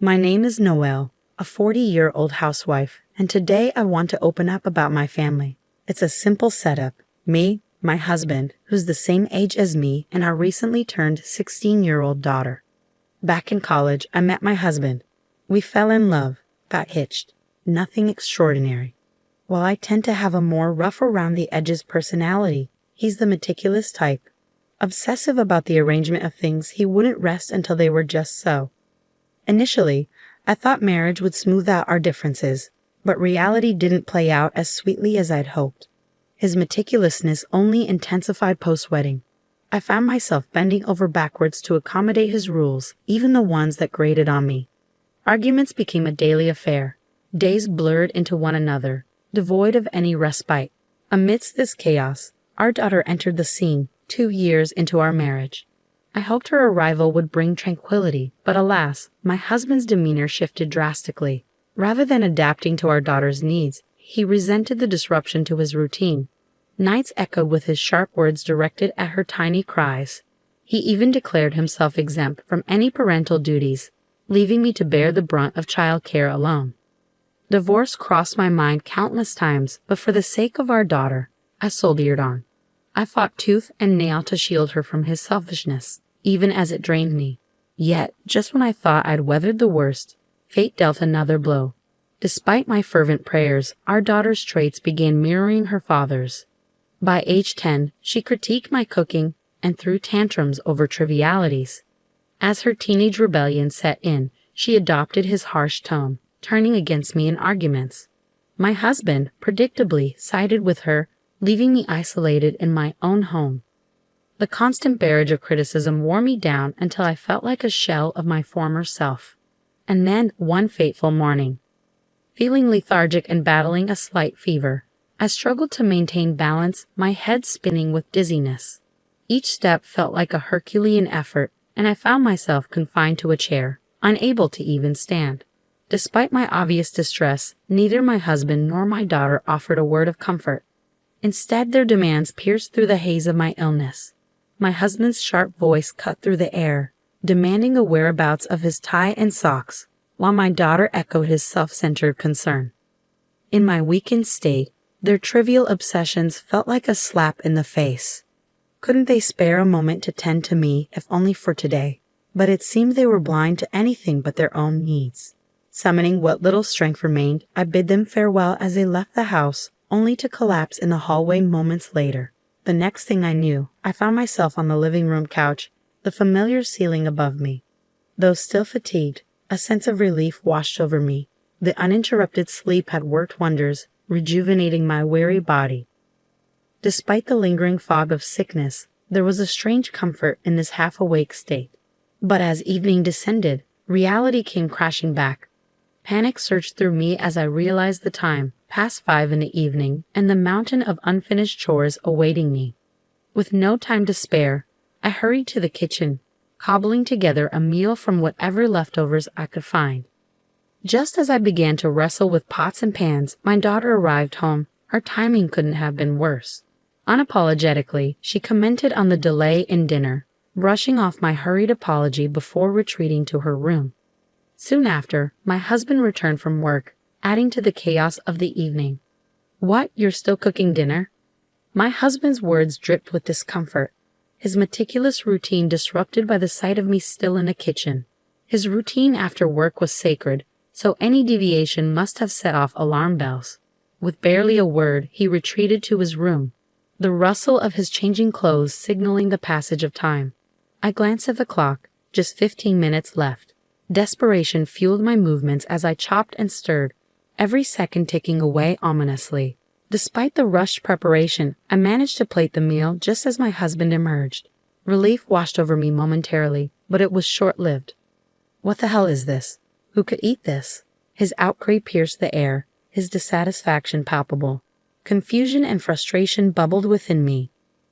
My name is Noelle, a 40-year-old housewife, and today I want to open up about my family. It's a simple setup. Me, my husband, who's the same age as me, and our recently turned 16-year-old daughter. Back in college, I met my husband. We fell in love, got hitched. Nothing extraordinary. While I tend to have a more rough around the edges personality, he's the meticulous type. Obsessive about the arrangement of things, he wouldn't rest until they were just so. Initially, I thought marriage would smooth out our differences, but reality didn't play out as sweetly as I'd hoped. His meticulousness only intensified post-wedding. I found myself bending over backwards to accommodate his rules, even the ones that grated on me. Arguments became a daily affair. Days blurred into one another, devoid of any respite. Amidst this chaos, our daughter entered the scene 2 years into our marriage. I hoped her arrival would bring tranquility, but alas, my husband's demeanor shifted drastically. Rather than adapting to our daughter's needs, he resented the disruption to his routine. Nights echoed with his sharp words directed at her tiny cries. He even declared himself exempt from any parental duties, leaving me to bear the brunt of child care alone. Divorce crossed my mind countless times, but for the sake of our daughter, I soldiered on. I fought tooth and nail to shield her from his selfishness, even as it drained me. Yet, just when I thought I'd weathered the worst, fate dealt another blow. Despite my fervent prayers, our daughter's traits began mirroring her father's. By age 10, she critiqued my cooking and threw tantrums over trivialities. As her teenage rebellion set in, she adopted his harsh tone, turning against me in arguments. My husband, predictably, sided with her, leaving me isolated in my own home. The constant barrage of criticism wore me down until I felt like a shell of my former self. And then, one fateful morning, feeling lethargic and battling a slight fever, I struggled to maintain balance, my head spinning with dizziness. Each step felt like a Herculean effort, and I found myself confined to a chair, unable to even stand. Despite my obvious distress, neither my husband nor my daughter offered a word of comfort. Instead, their demands pierced through the haze of my illness. My husband's sharp voice cut through the air, demanding the whereabouts of his tie and socks, while my daughter echoed his self-centered concern. In my weakened state, their trivial obsessions felt like a slap in the face. Couldn't they spare a moment to tend to me, if only for today? But it seemed they were blind to anything but their own needs. Summoning what little strength remained, I bid them farewell as they left the house, only to collapse in the hallway moments later. The next thing I knew, I found myself on the living room couch, the familiar ceiling above me. Though still fatigued, a sense of relief washed over me. The uninterrupted sleep had worked wonders, rejuvenating my weary body. Despite the lingering fog of sickness, there was a strange comfort in this half-awake state. But as evening descended, reality came crashing back. Panic surged through me as I realized the time, past 5 in the evening, and the mountain of unfinished chores awaiting me. With no time to spare, I hurried to the kitchen, cobbling together a meal from whatever leftovers I could find. Just as I began to wrestle with pots and pans, my daughter arrived home. Her timing couldn't have been worse. Unapologetically, she commented on the delay in dinner, brushing off my hurried apology before retreating to her room. Soon after, my husband returned from work, adding to the chaos of the evening. "What, you're still cooking dinner?" My husband's words dripped with discomfort, his meticulous routine disrupted by the sight of me still in the kitchen. His routine after work was sacred, so any deviation must have set off alarm bells. With barely a word, he retreated to his room, the rustle of his changing clothes signaling the passage of time. I glanced at the clock, just 15 minutes left. Desperation fueled my movements as I chopped and stirred, every second ticking away ominously. Despite the rushed preparation, I managed to plate the meal just as my husband emerged. Relief washed over me momentarily, but it was short-lived. "What the hell is this? Who could eat this?" His outcry pierced the air, his dissatisfaction palpable. Confusion and frustration bubbled within me.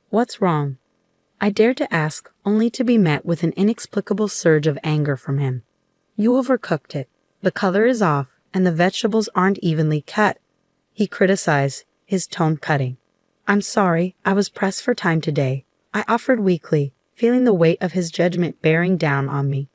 "What's wrong?" I dared to ask, only to be met with an inexplicable surge of anger from him. "You overcooked it. The color is off, and the vegetables aren't evenly cut," he criticized, his tone cutting. "I'm sorry, I was pressed for time today," I offered weakly, feeling the weight of his judgment bearing down on me.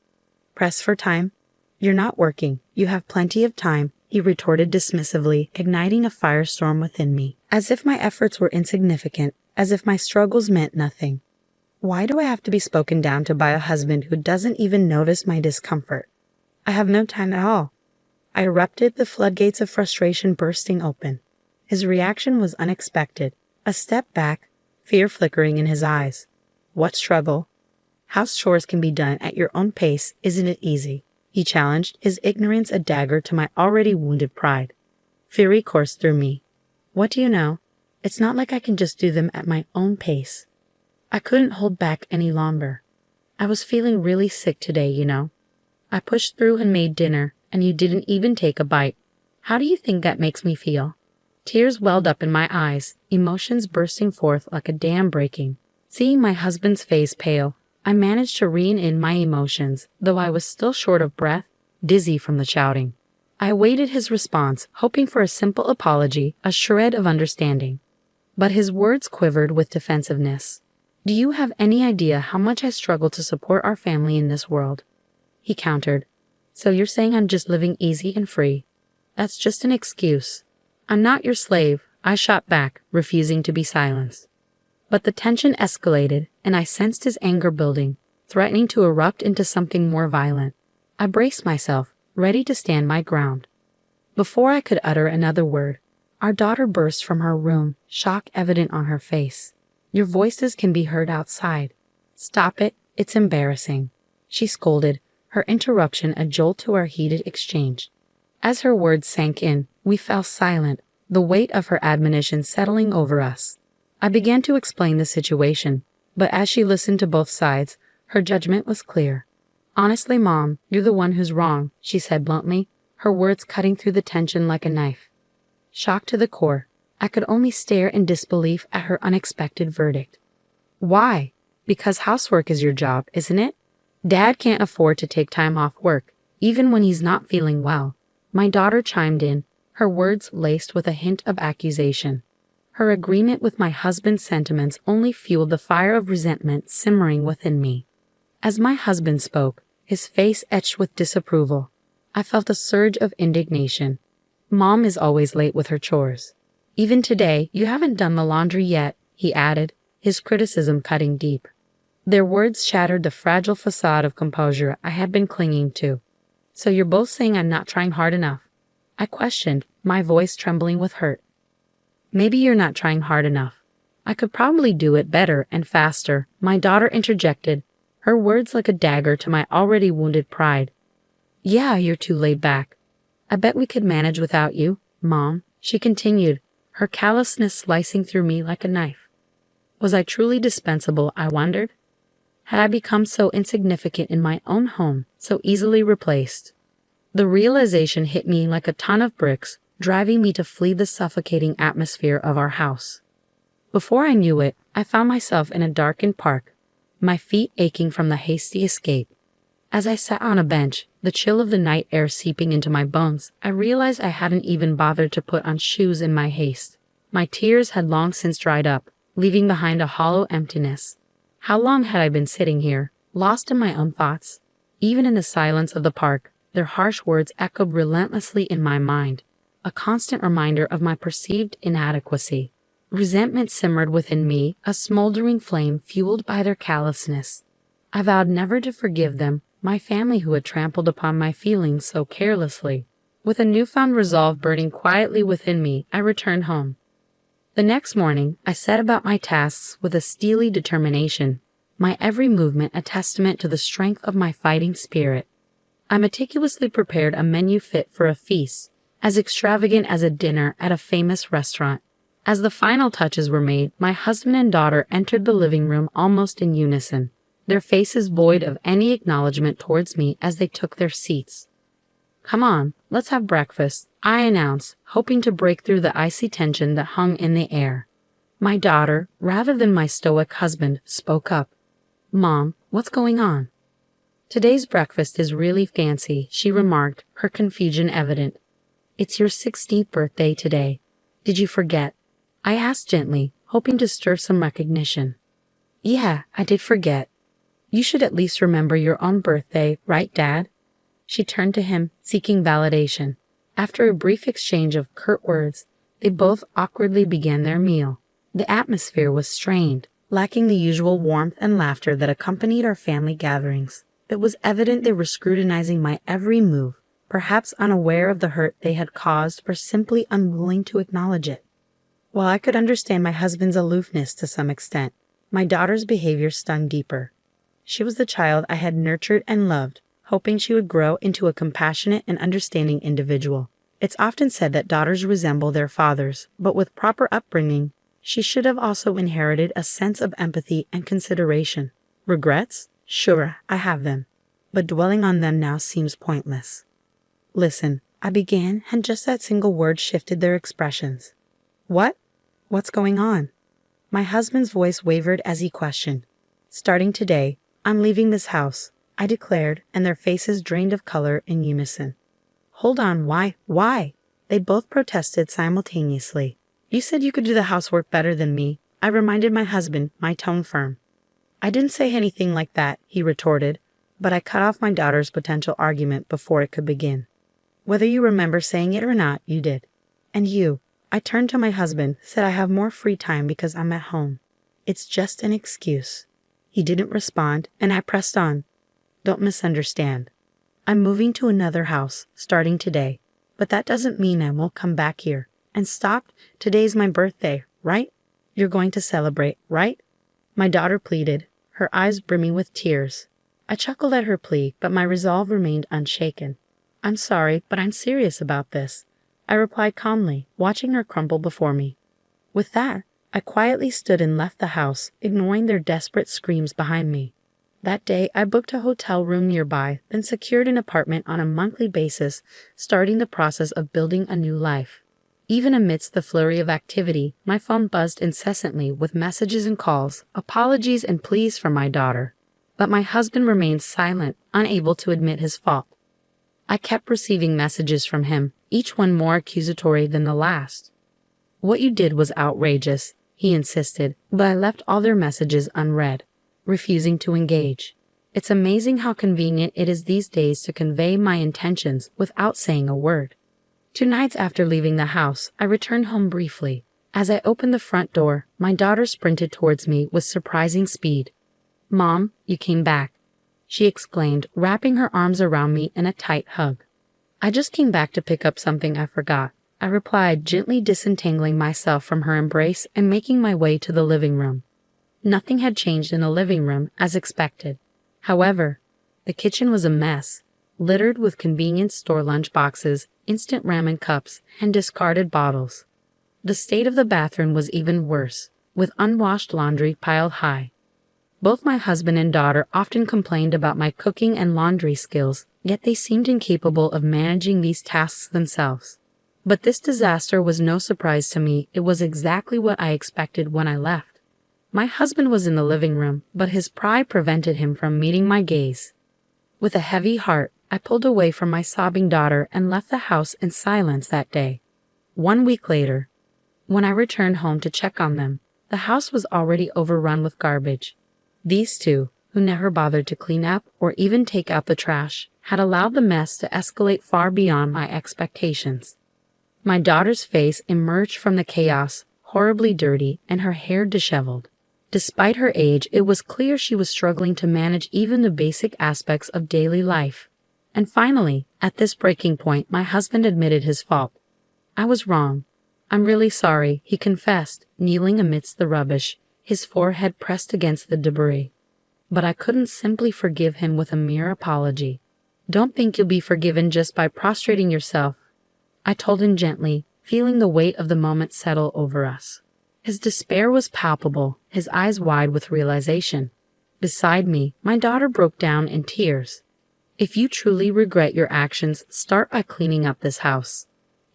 "Pressed for time? You're not working. You have plenty of time, he retorted dismissively, igniting a firestorm within me. As if my efforts were insignificant, as if my struggles meant nothing. Why do I have to be spoken down to by a husband who doesn't even notice my discomfort? I have no time at all. I erupted, the floodgates of frustration bursting open. His reaction was unexpected. A step back, fear flickering in his eyes. What struggle? House chores can be done at your own pace, isn't it easy? He challenged, his ignorance a dagger to my already wounded pride. Fury coursed through me. What do you know? It's not like I can just do them at my own pace. I couldn't hold back any longer. I was feeling really sick today, you know. I pushed through and made dinner, and you didn't even take a bite. How do you think that makes me feel? Tears welled up in my eyes, emotions bursting forth like a dam breaking. Seeing my husband's face pale, I managed to rein in my emotions, though I was still short of breath, dizzy from the shouting. I awaited his response, hoping for a simple apology, a shred of understanding. But his words quivered with defensiveness. Do you have any idea how much I struggle to support our family in this world? He countered. So you're saying I'm just living easy and free? That's just an excuse. I'm not your slave, I shot back, refusing to be silenced. But the tension escalated, and I sensed his anger building, threatening to erupt into something more violent. I braced myself, ready to stand my ground. Before I could utter another word, our daughter burst from her room, shock evident on her face. Your voices can be heard outside. Stop it, it's embarrassing. She scolded, her interruption a jolt to our heated exchange. As her words sank in, we fell silent, the weight of her admonition settling over us. I began to explain the situation, but as she listened to both sides, her judgment was clear. Honestly, Mom, you're the one who's wrong, she said bluntly, her words cutting through the tension like a knife. Shocked to the core, I could only stare in disbelief at her unexpected verdict. Why? Because housework is your job, isn't it? Dad can't afford to take time off work, even when he's not feeling well. My daughter chimed in, her words laced with a hint of accusation. Her agreement with my husband's sentiments only fueled the fire of resentment simmering within me. As my husband spoke, his face etched with disapproval, I felt a surge of indignation. Mom is always late with her chores. Even today, you haven't done the laundry yet, he added, his criticism cutting deep. Their words shattered the fragile facade of composure I had been clinging to. So you're both saying I'm not trying hard enough? I questioned, my voice trembling with hurt. Maybe you're not trying hard enough. I could probably do it better and faster, my daughter interjected, her words like a dagger to my already wounded pride. Yeah, you're too laid back. I bet we could manage without you, Mom, she continued, her callousness slicing through me like a knife. Was I truly dispensable, I wondered? Had I become so insignificant in my own home, so easily replaced? The realization hit me like a ton of bricks, driving me to flee the suffocating atmosphere of our house. Before I knew it, I found myself in a darkened park, my feet aching from the hasty escape. As I sat on a bench, the chill of the night air seeping into my bones, I realized I hadn't even bothered to put on shoes in my haste. My tears had long since dried up, leaving behind a hollow emptiness. How long had I been sitting here, lost in my own thoughts? Even in the silence of the park, their harsh words echoed relentlessly in my mind, a constant reminder of my perceived inadequacy. Resentment simmered within me, a smoldering flame fueled by their callousness. I vowed never to forgive them, my family who had trampled upon my feelings so carelessly. With a newfound resolve burning quietly within me, I returned home. The next morning, I set about my tasks with a steely determination, my every movement a testament to the strength of my fighting spirit. I meticulously prepared a menu fit for a feast, as extravagant as a dinner at a famous restaurant. As the final touches were made, my husband and daughter entered the living room almost in unison, their faces void of any acknowledgement towards me as they took their seats. Come on, let's have breakfast, I announced, hoping to break through the icy tension that hung in the air. My daughter, rather than my stoic husband, spoke up. Mom, what's going on? Today's breakfast is really fancy, she remarked, her confusion evident. It's your 16th birthday today. Did you forget? I asked gently, hoping to stir some recognition. Yeah, I did forget. You should at least remember your own birthday, right, Dad? She turned to him, seeking validation. After a brief exchange of curt words, they both awkwardly began their meal. The atmosphere was strained, lacking the usual warmth and laughter that accompanied our family gatherings. It was evident they were scrutinizing my every move, perhaps unaware of the hurt they had caused or simply unwilling to acknowledge it. While I could understand my husband's aloofness to some extent, my daughter's behavior stung deeper. She was the child I had nurtured and loved, hoping she would grow into a compassionate and understanding individual. It's often said that daughters resemble their fathers, but with proper upbringing, she should have also inherited a sense of empathy and consideration. Regrets? Sure, I have them, but dwelling on them now seems pointless. Listen, I began, and just that single word shifted their expressions. What? What's going on? My husband's voice wavered as he questioned. Starting today, I'm leaving this house, I declared, and their faces drained of color in unison. Hold on, why? Why? They both protested simultaneously. You said you could do the housework better than me, I reminded my husband, my tone firm. I didn't say anything like that, he retorted, but I cut off my daughter's potential argument before it could begin. Whether you remember saying it or not, you did. And you, I turned to my husband, said I have more free time because I'm at home. It's just an excuse. He didn't respond, and I pressed on. Don't misunderstand. I'm moving to another house, starting today, but that doesn't mean I won't come back here. And stop, today's my birthday, right? You're going to celebrate, right? My daughter pleaded, her eyes brimming with tears. I chuckled at her plea, but my resolve remained unshaken. I'm sorry, but I'm serious about this, I replied calmly, watching her crumble before me. With that, I quietly stood and left the house, ignoring their desperate screams behind me. That day, I booked a hotel room nearby, then secured an apartment on a monthly basis, starting the process of building a new life. Even amidst the flurry of activity, my phone buzzed incessantly with messages and calls, apologies and pleas from my daughter. But my husband remained silent, unable to admit his fault. I kept receiving messages from him, each one more accusatory than the last. What you did was outrageous, he insisted, but I left all their messages unread, refusing to engage. It's amazing how convenient it is these days to convey my intentions without saying a word. 2 nights after leaving the house, I returned home briefly. As I opened the front door, my daughter sprinted towards me with surprising speed. Mom, you came back, she exclaimed, wrapping her arms around me in a tight hug. I just came back to pick up something I forgot, I replied, gently disentangling myself from her embrace and making my way to the living room. Nothing had changed in the living room, as expected. However, the kitchen was a mess, littered with convenience store lunch boxes, instant ramen cups, and discarded bottles. The state of the bathroom was even worse, with unwashed laundry piled high. Both my husband and daughter often complained about my cooking and laundry skills, yet they seemed incapable of managing these tasks themselves. But this disaster was no surprise to me. It was exactly what I expected when I left. My husband was in the living room, but his pride prevented him from meeting my gaze. With a heavy heart, I pulled away from my sobbing daughter and left the house in silence that day. 1 week later, when I returned home to check on them, the house was already overrun with garbage. These two, who never bothered to clean up or even take out the trash, had allowed the mess to escalate far beyond my expectations. My daughter's face emerged from the chaos, horribly dirty, and her hair disheveled. Despite her age, it was clear she was struggling to manage even the basic aspects of daily life. And finally, at this breaking point, my husband admitted his fault. I was wrong. I'm really sorry, he confessed, kneeling amidst the rubbish, his forehead pressed against the debris. But I couldn't simply forgive him with a mere apology. Don't think you'll be forgiven just by prostrating yourself, I told him gently, feeling the weight of the moment settle over us. His despair was palpable, his eyes wide with realization. Beside me, my daughter broke down in tears. If you truly regret your actions, start by cleaning up this house.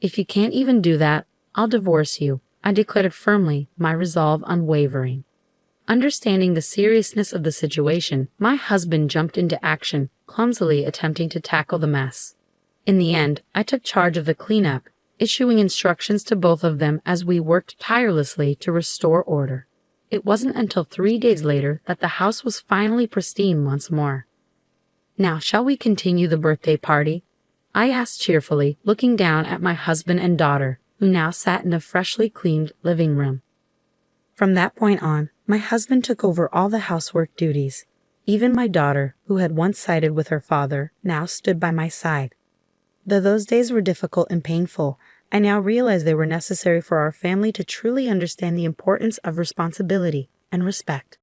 If you can't even do that, I'll divorce you, I declared firmly, my resolve unwavering. Understanding the seriousness of the situation, my husband jumped into action, clumsily attempting to tackle the mess. In the end, I took charge of the cleanup, issuing instructions to both of them as we worked tirelessly to restore order. It wasn't until 3 days later that the house was finally pristine once more. Now, shall we continue the birthday party? I asked cheerfully, looking down at my husband and daughter, who now sat in the freshly cleaned living room. From that point on, my husband took over all the housework duties. Even my daughter, who had once sided with her father, now stood by my side. Though those days were difficult and painful, I now realize they were necessary for our family to truly understand the importance of responsibility and respect.